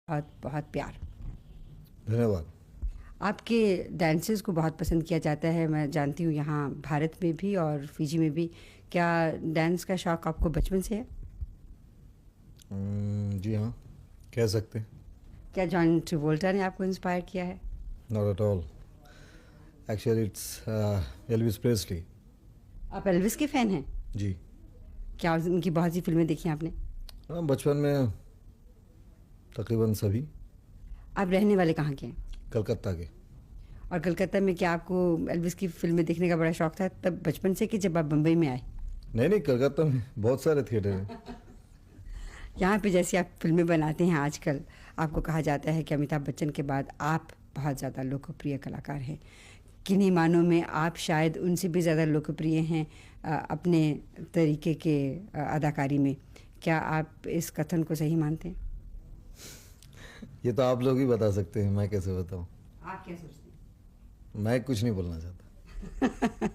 बहुत बहुत प्यार। धन्यवाद। आपके डांसेस को बहुत पसंद किया जाता है, मैं जानती हूँ, यहाँ भारत में भी और फिजी में भी। क्या डांस का शौक आपको बचपन से है? जी हाँ, कह सकते हैं। क्या जॉन ट्रेवोल्टा ने आपको इंस्पायर किया है? Not at all, actually it's Elvis Presley. आप एल्विस के फ़ैन हैं? जी क्या उनकी बहुत सी फिल्में देखी हैं आपने? हाँ, बचपन में तकरीबन सभी। आप रहने वाले कहाँ के हैं? कलकत्ता के। और कलकत्ता में क्या आपको एल्विस की फिल्में देखने का बड़ा शौक था तब बचपन से, कि जब आप बम्बई में आए? नहीं नहीं, कलकत्ता में बहुत सारे थिएटर हैं। यहाँ पे जैसे आप फिल्में बनाते हैं आजकल, आपको कहा जाता है कि अमिताभ बच्चन के बाद आप बहुत ज़्यादा लोकप्रिय कलाकार हैं। किन्हीं मानों में आप शायद उनसे भी ज़्यादा लोकप्रिय हैं अपने तरीके के अदाकारी में। क्या आप इस कथन को सही मानते हैं? ये तो आप लोग ही बता सकते हैं, मैं कैसे बताऊँ। आप क्या सोचते हैं? मैं कुछ नहीं बोलना चाहता।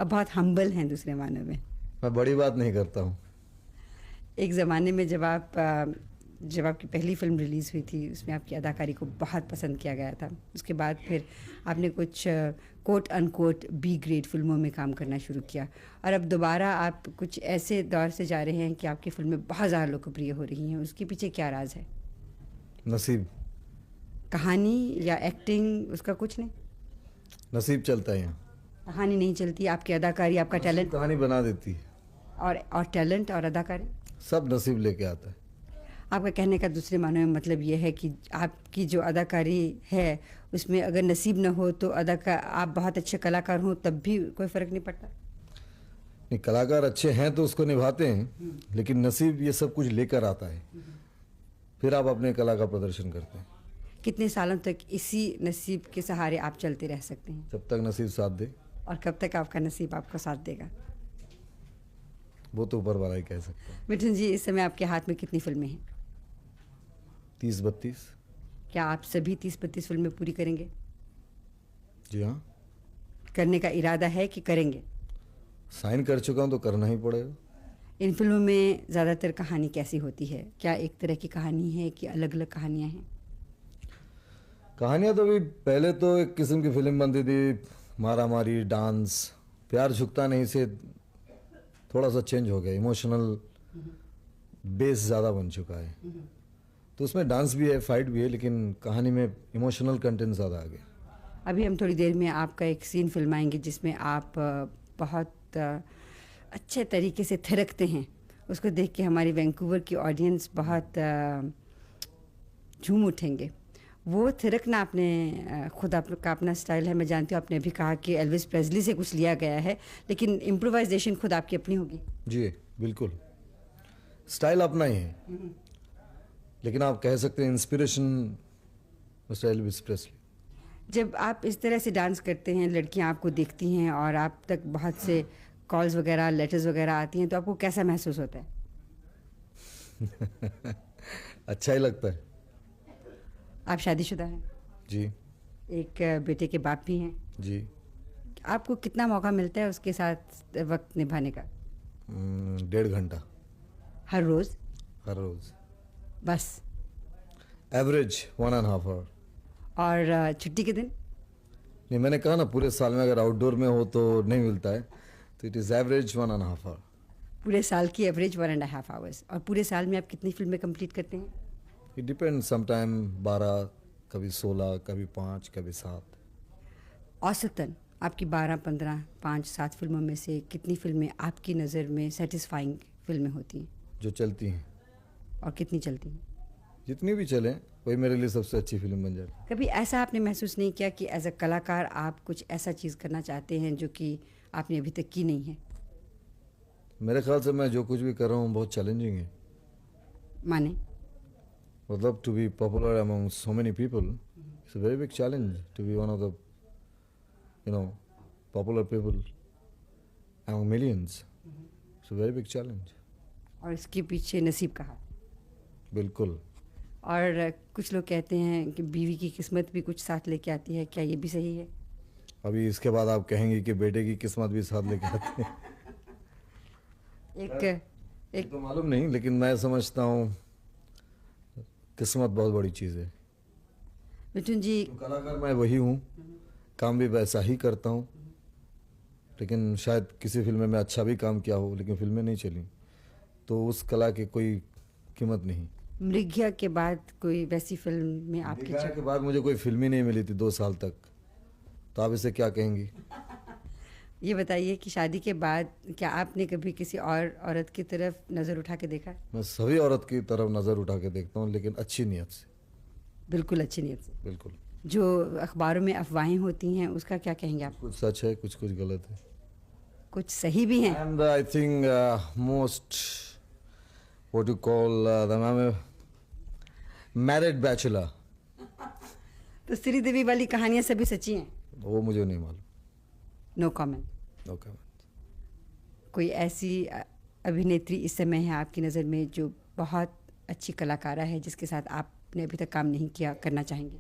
अब बहुत हम्बल हैं दूसरे मानों में। मैं बड़ी बात नहीं करता हूँ। एक ज़माने में जब आपकी पहली फिल्म रिलीज़ हुई थी, उसमें आपकी अदाकारी को बहुत पसंद किया गया था। उसके बाद फिर आपने कुछ कोट अनकोट बी ग्रेड फिल्मों में काम करना शुरू किया, और अब दोबारा आप कुछ ऐसे दौर से जा रहे हैं कि आपकी फिल्में बहुत ज़्यादा लोकप्रिय हो रही हैं। उसके पीछे क्या राज है? नसीब। कहानी या एक्टिंग, उसका कुछ नहीं? नसीब चलता है यहाँ। कहानी नहीं चलती, आपकी अदाकारी, आपका टैलेंट कहानी बना देती है। और टैलेंट और अदाकारी सब नसीब लेके आता है। आपका कहने का दूसरे मानों में मतलब ये है कि आपकी जो अदाकारी है उसमें अगर नसीब न हो तो आप बहुत अच्छे कलाकार हों तब भी कोई फ़र्क नहीं पड़ता? नहीं, कलाकार अच्छे हैं तो उसको निभाते हैं, लेकिन नसीब ये सब कुछ लेकर आता है, फिर आप अपने कला का प्रदर्शन करते हैं। कितने सालों तक इसी नसीब के सहारे आप चलते रह सकते हैं? जब तक नसीब साथ दे। और कब तक आपका नसीब आपको साथ देगा? वो तो ऊपर वाला ही कह सकता है। मिठुन जी, इस समय आपके हाथ में कितनी फिल्में हैं? 30-32। क्या आप सभी 30-32 फिल्में पूरी करेंगे? जी हाँ। करने का इरादा है कि करेंगे? साइन कर चुका हूँ तो करना ही पड़ेगा। इन फिल्मों में ज़्यादातर कहानी कैसी होती है? क्या एक तरह की कहानी है कि अलग अलग कहानियाँ हैं? कहानियाँ तो भी पहले तो एक किस्म की फिल्म बनती थी, मारा मारी, डांस। प्यार झुकता नहीं से थोड़ा सा चेंज हो गया, इमोशनल बेस ज़्यादा बन चुका है। तो उसमें डांस भी है, फाइट भी है, लेकिन कहानी में इमोशनल कंटेंट ज़्यादा आ गया। अभी हम थोड़ी देर में आपका एक सीन फिल्माएंगे जिसमें आप बहुत अच्छे तरीके से थिरकते हैं। उसको देख के हमारी वैंकूवर की ऑडियंस बहुत झूम उठेंगे। वो थिरकना आपने खुद आपका अपना स्टाइल है। मैं जानती हूँ आपने अभी कहा कि एल्विस प्रेस्ली से कुछ लिया गया है, लेकिन इम्प्रोवाइजेशन खुद आपकी अपनी होगी। जी बिल्कुल, स्टाइल अपना ही है, लेकिन आप कह सकते हैं इंस्पिरेशन मिस्टर एल्विस प्रेस्ली। जब आप इस तरह से डांस करते हैं, लड़कियां आपको देखती हैं और आप तक बहुत से कॉल्स वगैरह, लेटर्स वगैरह आती हैं, तो आपको कैसा महसूस होता है? अच्छा ही लगता है। आप शादीशुदा हैं? जी। एक बेटे के बाप भी हैं? जी। आपको कितना मौका मिलता है उसके साथ वक्त निभाने का? 1.5 घंटा। हर रोज़? हर रोज। बस? Average 1.5 hour. और छुट्टी के दिन? नहीं, मैंने कहा ना, पूरे साल में अगर आउटडोर में हो तो नहीं मिलता है, तो इट इज़ एवरेज 1.5 आवर। पूरे साल की एवरेज 1.5 आवर्स। और पूरे साल में आप कितनी फिल्में कंप्लीट करते हैं? इट डिपेंड्स, समटाइम 12, कभी 16, कभी 5, कभी 7। औसतन आपकी 12, 15, 5, 7 फिल्मों में से कितनी फिल्में आपकी नज़र में सेटिस्फाइंग फिल्में होती हैं? जो चलती हैं। और कितनी चलती हैं? जितनी भी चलें वही मेरे लिए सबसे अच्छी फिल्म बन जाती है। कभी ऐसा आपने महसूस नहीं किया कि एज अ कलाकार आप कुछ ऐसा चीज़ करना चाहते हैं जो कि आपने अभी तक की नहीं है? मेरे ख्याल से मैं जो कुछ भी कर रहा हूँ बहुत चैलेंजिंग है। माने? मतलब to be popular among so many people it's a very big challenge. To be one of the popular people among millions, it's a very big challenge. और इसके पीछे नसीब का हाथ। बिल्कुल। और कुछ लोग कहते हैं कि बीवी की किस्मत भी कुछ साथ लेके आती है, क्या ये भी सही है? अभी इसके बाद आप कहेंगे कि बेटे की किस्मत भी साथ लेके आते हैं। एक तो मालूम नहीं, लेकिन मैं समझता हूँ किस्मत बहुत बड़ी चीज़ है। मिथुन जी, तो कलाकार मैं वही हूँ, काम भी वैसा ही करता हूँ, लेकिन शायद किसी फिल्म में मैं अच्छा भी काम किया हो लेकिन फिल्में नहीं चली, तो उस कला की कोई कीमत नहीं। मृग्या के बाद कोई वैसी फिल्म में आपकी निगाह के बाद मुझे कोई फिल्म ही नहीं मिली थी 2 साल तक, तो आप इसे क्या कहेंगी? ये बताइए कि शादी के बाद क्या आपने कभी किसी और औरत की तरफ नज़र उठा के देखा? मैं सभी औरत की तरफ नज़र उठा के देखता हूँ, लेकिन अच्छी नीयत से। बिल्कुल अच्छी नीयत से। बिल्कुल। जो अखबारों में अफवाहें होती हैं उसका क्या कहेंगे आप? कुछ सच है, कुछ कुछ गलत है। कुछ सही भी हैं? And I think most what you call the married bachelor, तो श्रीदेवी वाली कहानियां सभी सच्ची हैं? वो मुझे नहीं मालूम। No comment. No comment. कोई ऐसी अभिनेत्री इस समय है आपकी नज़र में जो बहुत अच्छी कलाकारा है जिसके साथ आपने अभी तक काम नहीं किया, करना चाहेंगे?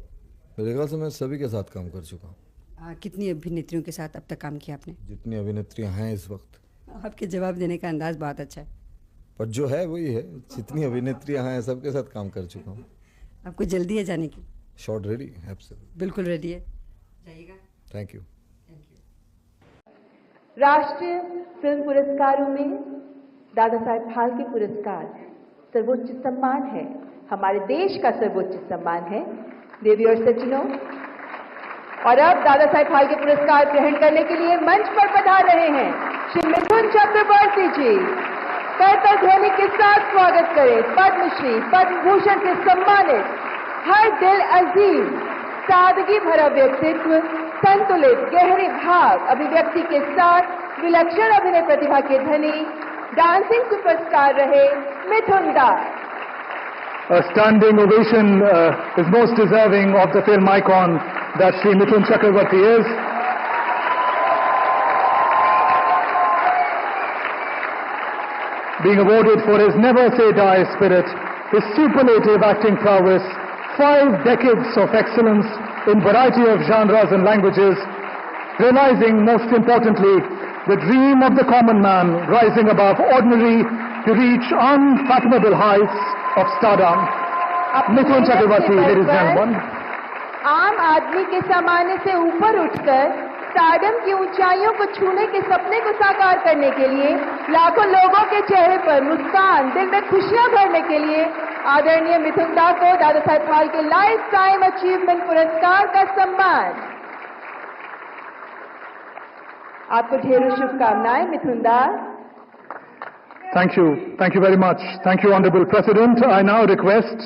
मेरे ख्याल से मैं सभी के साथ काम कर चुका हूँ। कितनी अभिनेत्रियों के साथ अब तक काम किया आपने? जितनी अभिनेत्रियाँ हैं इस वक्त। आपके जवाब देने का अंदाज बहुत अच्छा है। पर जो है वही है, जितनी अभिनेत्रियाँ हैं सबके साथ काम कर चुका हूँ। आपको जल्दी है जाने की? Shot ready, absolutely. बिल्कुल रेडी है, जाइएगा। Thank you. राष्ट्रीय फिल्म पुरस्कारों में दादा साहेब फाल्के पुरस्कार सर्वोच्च सम्मान है, हमारे देश का सर्वोच्च सम्मान है। देवी और सज्जनों, और अब दादा साहेब फाल्के पुरस्कार ग्रहण करने के लिए मंच पर पधार रहे हैं श्री मिथुन चक्रवर्ती जी। करतल ध्वनि के साथ स्वागत करें पद्मश्री, पद्म भूषण से सम्मानित, हर दिल अजीम, सादगी भरा व्यक्तित्व, संतुलित गहरे भाव अभिव्यक्ति के साथ विलक्षण अभिनय प्रतिभा के धनी, डांसिंग सुपरस्टार रहे मिथुन दास। A standing ovation is most deserving of the film icon that Shri Mithun Chakravarti is. Being awarded for his never-say-die spirit, his superlative acting prowess, 5 decades of excellence in variety of genres and languages, realizing most importantly the dream of the common man rising above ordinary to reach unfathomable heights of stardom. Mithun Chakravarti, ladies and gentlemen. आम आदमी के सामान्य से ऊपर उठकर stardom की ऊंचाइयों को छूने के सपने को साकार करने के लिए लाखों लोगों के चेहरे पर मुस्कान, दिल में खुशियां भरने के लिए आदरणीय मिथुन दा को Dada Saheb Phalke life time achievement पुरस्कार का सम्मान। आपको ढेरों शुभकामनाएं मिथुन दा। Thank you very much. Thank you, Honorable President. I now request